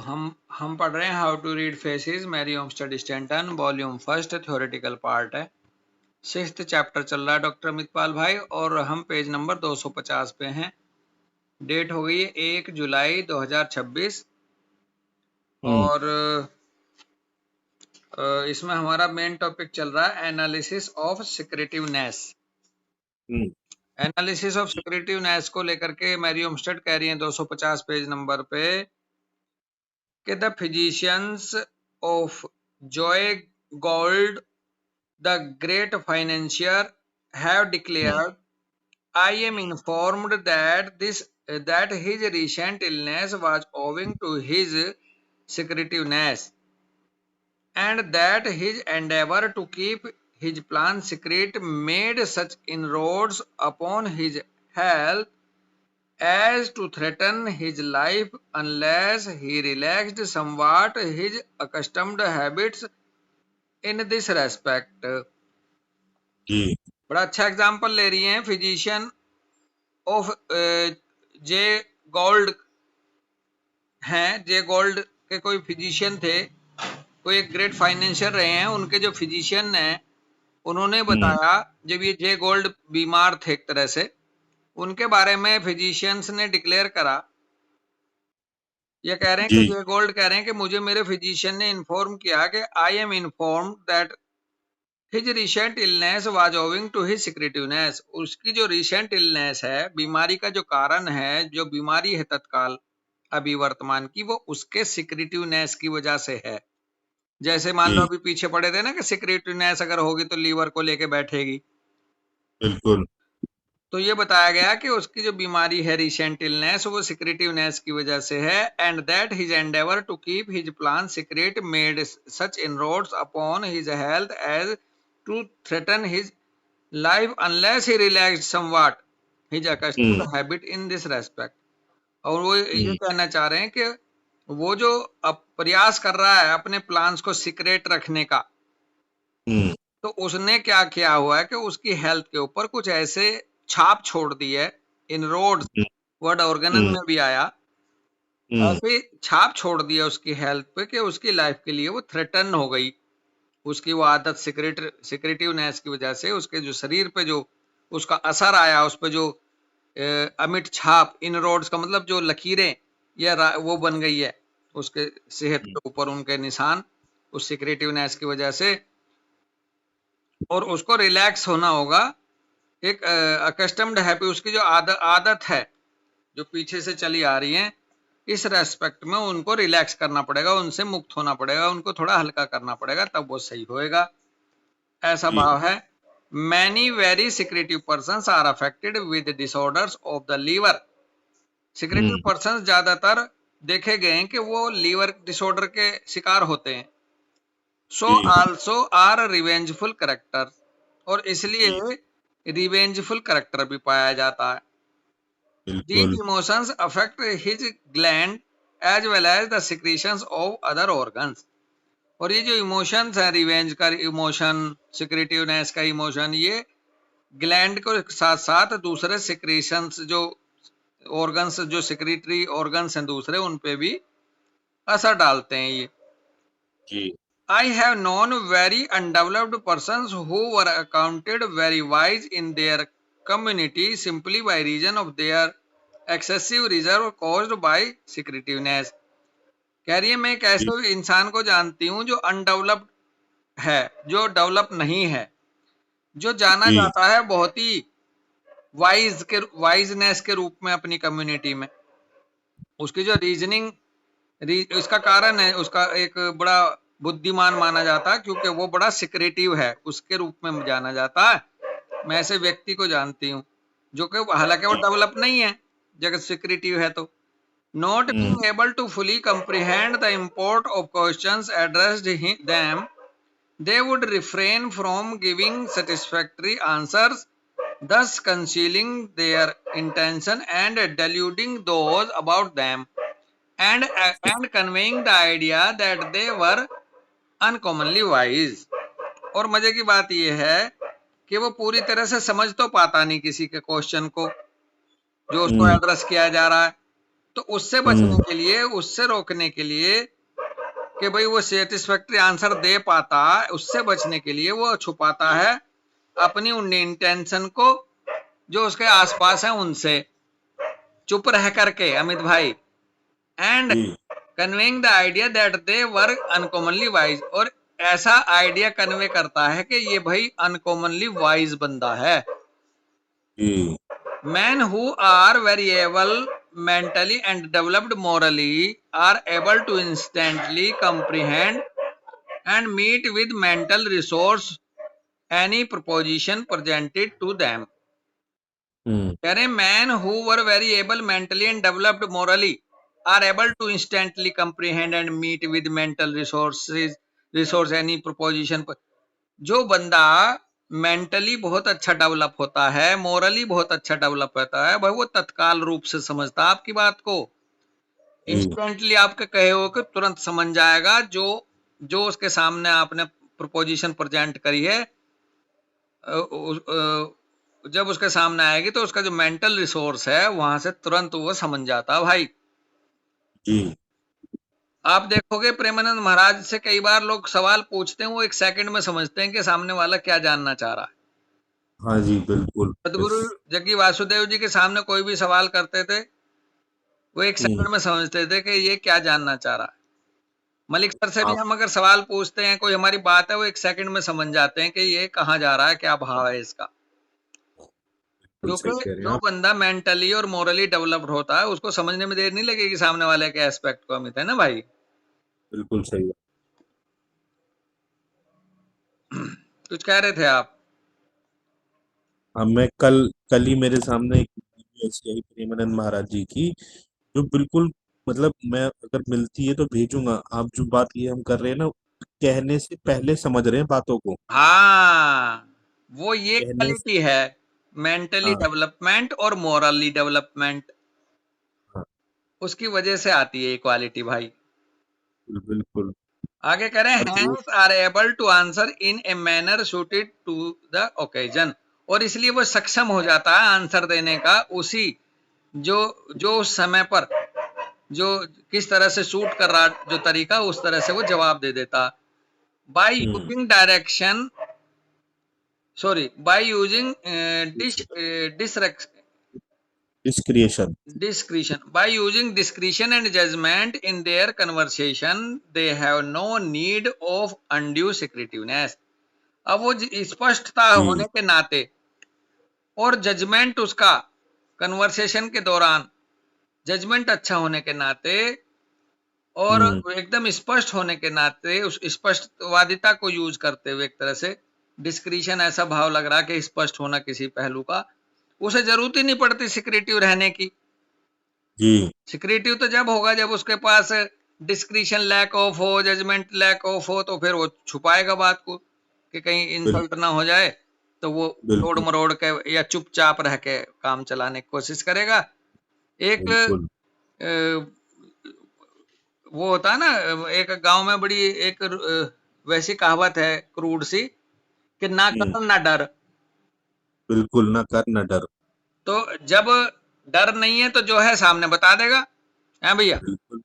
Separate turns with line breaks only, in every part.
हम पढ़ रहे हैं how to read faces, Mary Olmsted Stanton, volume first, theoretical part है। 6th चैप्टर चल रहा है डॉक्टर अमितपाल भाई, और हम पेज नंबर 250 पे हैं। डेट हो गई है 1 जुलाई 2026 और इसमें हमारा मेन टॉपिक चल रहा है एनालिसिस ऑफ सिक्रेटिवनेस। एनालिसिस ऑफ सिक्रेटिवनेस को लेकर के मैरी ओमस्टेड कह रही है 250 पेज नंबर पे कि the physicians of Joy gold, the great financier, have declared, I am informed that his recent illness was owing to his secretiveness, and that his endeavor to keep his plan secret made such inroads upon his health as to threaten his life unless he relaxed somewhat his accustomed habits in this respect. बड़ा अच्छा example ले रही हैं physician of J gold हैं। जे gold के कोई physician थे, कोई एक ग्रेट फाइनेंशियर रहे हैं। उनके जो फिजिशियन हैं उन्होंने बताया, जब ये जे गोल्ड बीमार थे एक तरह से, उनके बारे में फिजिशियंस ने डिक्लेयर करा। ये कह रहे हैं कि जे गोल्ड कह रहे हैं कि मुझे मेरे फिजिशियन ने इन्फॉर्म किया कि I am inform that his recent illness was owing to his secretiveness. उसकी जो रिसेंट इलनेस है, बीमारी का जो कारण है, जो बीमारी है तत्काल अभी वर्तमान की, वो उसके सिक्रेटिवनेस की वजह से है। जैसे मान लो अभी पीछे पड़े थे ना कि सिक्रेटिवनेस अगर होगी तो लीवर को लेके बैठेगी।
बिल्कुल।
तो ये बताया गया कि उसकी जो बीमारी है रिसेंट इलनेस, वो सिक्रेटिवनेस की वजह से है। And that his endeavour to keep his plan secret made such inroads upon his health as to threaten his life unless he relaxed somewhat his accustomed habit in this respect। और वो ये कहना चाह रहे हैं कि वो जो अब प्रयास कर रहा है अपने प्लान्स को सीक्रेट रखने का, तो उसने क्या किया हुआ है कि उसकी हेल्थ के ऊपर कुछ ऐसे छाप छोड़ दी है। इनरोड्स वर्ड ऑर्गेनन में भी आया, ऐसे छाप छोड़ दिया उसकी हेल्थ पे कि उसकी लाइफ के लिए वो थ्रेटन हो गई। उसकी वो आदत सिक्रेटिवनेस की वजह से उसके जो शरीर पे जो उसका असर आया, उस पे जो अमिट छाप, इनरोड्स का मतलब जो लकीरें या वो बन गई है उसके सेहत के ऊपर, उनके निशान उस सिक्रेटिवनेस की वजह से। और उसको रिलैक्स होना होगा, एक अकस्टम्ड हैबिट, उसकी जो आदत है जो पीछे से चली आ रही है, इस रेस्पेक्ट में उनको रिलैक्स करना पड़ेगा, उनसे मुक्त होना पड़ेगा, उनको थोड़ा हल्का करना पड़ेगा, तब वो सही होएगा। ऐसा भाव है। Many very secretive persons are affected with disorders of the liver. Secretive persons ज्यादातर देखे गए हैं कि वो लीवर डिसऑर्डर के शिकार होते हैं। So also are revengeful character, और इसलिए रिवेंजफुल करेक्टर भी पाया जाता है। These emotions affect his gland as well as the secretions of other organs। और ये जो इमोशंस है, रिवेंज का इमोशन, सिक्रेटिवनेस का इमोशन, ये ग्लैंड के साथ साथ दूसरे सिक्रेशंस जो ऑर्गन्स, जो सिक्रेटरी ऑर्गन्स हैं दूसरे, उन पे भी असर डालते हैं ये जी। I have known very undeveloped persons who were accounted very wise in their community simply by reason of their excessive reserve caused by secretiveness। कह रही है मैं एक ऐसे इंसान को जानती हूँ जो अनडेवलप्ड है, जो डेवलप नहीं है, जो जाना जाता है बहुत ही वाइजनेस के रूप में अपनी कम्युनिटी में। उसकी जो रीजनिंग, इसका कारण है, उसका एक बड़ा बुद्धिमान माना जाता है क्योंकि वो बड़ा सिक्रेटिव है, उसके रूप में जाना जाता है। मैं ऐसे व्यक्ति को जानती हूँ जो कि हालांकि वो डेवलप नहीं है, जगत सिक्रेटिव है। तो not being able to fully comprehend the import of questions addressed them, they would refrain from giving satisfactory answers, thus concealing their intention and deluding those about them, and conveying the idea that they were uncommonly wise। और मजे की बात यह है कि वो पूरी तरह से समझ तो पाता नहीं किसी के क्वेश्चन को जो उसको एड्रेस किया जा रहा है, तो उससे बचने के लिए, उससे रोकने के लिए कि भाई वो सेटिस्फैक्ट्री आंसर दे पाता, उससे बचने के लिए वो छुपाता है अपनी उन इंटेंशन को जो उसके आसपास है उनसे, चुप रह करके अमित भाई, एंड
जी
conveying the idea that they were uncommonly wise, और ऐसा आइडिया कन्वे करता है कि ये भाई अनकॉमनली वाइज बंदा है।
जी
Men who are very able mentally and developed morally are able to instantly comprehend and meet with mental resource any proposition presented to them. कह रहे man who were very able mentally and developed morally are able to instantly comprehend and meet with mental resource any proposition. जो बंदा mentally बहुत अच्छा develop होता है, मोरली बहुत अच्छा डेवलप होता है भाई, वो तत्काल रूप से समझता है आपकी बात को,
जी
इंस्टेंटली आपके कहे हो कि तुरंत समझ जाएगा, जो जो उसके सामने आपने प्रोपोजिशन प्रेजेंट करी है, जब उसके सामने आएगी तो उसका जो मेंटल रिसोर्स है वहां से तुरंत वो समझ जाता भाई।
जी
आप देखोगे प्रेमानंद महाराज से कई बार लोग सवाल पूछते हैं, वो एक सेकंड में समझते हैं कि सामने वाला क्या जानना चाह रहा है।
हाँ जी बिल्कुल
सदगुरु जग्गी वासुदेव जी के सामने कोई भी सवाल करते थे, वो एक
हम्म,
सेकंड में समझते थे कि ये क्या जानना चाह रहा है। मलिक सर से भी
आप
हम अगर सवाल पूछते हैं, कोई हमारी बात है, वो एक सेकंड में समझ जाते हैं कि ये कहाँ जा रहा है, क्या भाव है इसका।
बिल्कुल
क्योंकि
सही कह रहे हैं
जो
आप।
बंदा मेंटली और मोरली डेवलप्ड होता है उसको समझने में देर नहीं लगेगी सामने वाले के एस्पेक्ट को, अमित, है ना भाई।
बिल्कुल सही बात।
कुछ कह रहे थे आप।
हाँ, मैं कल कल ही मेरे सामने एक वीडियो ऐसी आई प्रेमानंद महाराज जी की, जो बिल्कुल मतलब मैं अगर मिलती है तो भेजूंगा। आप जो बात ये हम कर रहे हैं ना, कहने से पहले समझ रहे हैं बातों को।
हाँ, वो ये
कहने से
क्वालिटी है, मेंटली
हाँ
डेवलपमेंट और मोरली डेवलपमेंट,
हाँ
उसकी वजह से आती है ये क्वालिटी भाई।
बिल्कुल।
आगे करें,
और जो
hence are able to answer in a manner suited to the occasion, और इसलिए वो सक्षम हो जाता है आंसर देने का उसी, जो जो उस समय पर जो किस तरह से सूट कर रहा जो तरीका, उस तरह से वो जवाब दे देता। By
hmm
using direction, sorry, by using
discretion.
discretion, by using discretion and judgment in their conversation they have no need of undue secretiveness। अब वो स्पष्टता होने
जी
के नाते और जजमेंट उसका कन्वर्सेशन के दौरान, जजमेंट अच्छा होने के नाते और
हम्म
एकदम स्पष्ट होने के नाते उस स्पष्टवादिता को यूज करते हुए, एक तरह से डिस्क्रिशन, ऐसा भाव लग रहा कि स्पष्ट होना किसी पहलू का, उसे जरूरत ही नहीं पड़ती सिक्रेटिव रहने की।
जी
सिक्रेटिव तो जब होगा जब उसके पास डिस्क्रिशन लैक ऑफ हो, जजमेंट लैक ऑफ हो, तो फिर वो छुपाएगा बात को कि कहीं
बिल,
इंसल्ट ना हो जाए, तो वो तोड़
बिल्कुल
मरोड़ के या चुपचाप रह के काम चलाने की कोशिश करेगा। एक
बिल्कुल।
वो होता है ना, एक गांव में बड़ी एक वैसी कहावत है क्रूड सी, कि ना
हम्म,
कर ना डर।
बिल्कुल ना कर ना डर।
तो जब डर नहीं है तो जो है सामने बता देगा, है भैया।
बिल्कुल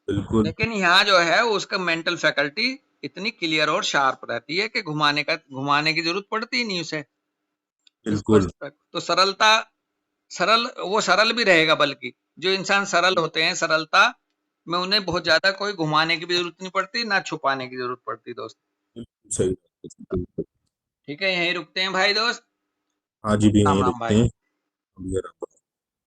बिल्कुल
लेकिन यहाँ जो है उसका मेंटल फैकल्टी इतनी क्लियर और शार्प रहती है कि घुमाने की जरूरत पड़ती ही नहीं उसे,
बिल्कुल।
स्पष्ट तक तो सरलता, सरल, वो सरल भी रहेगा, बल्कि जो इंसान सरल होते हैं, सरलता में उन्हें बहुत ज्यादा कोई घुमाने की भी जरूरत नहीं पड़ती, ना छुपाने की जरूरत पड़ती दोस्त।
बिल्कुल सही बात है, बिल्कुल।
ठीक है, यहीं रुकते हैं भाई दोस्त।
आज भी
राम
यहीं
राम
रुकते
भाई।
हैं। अब ये रहा।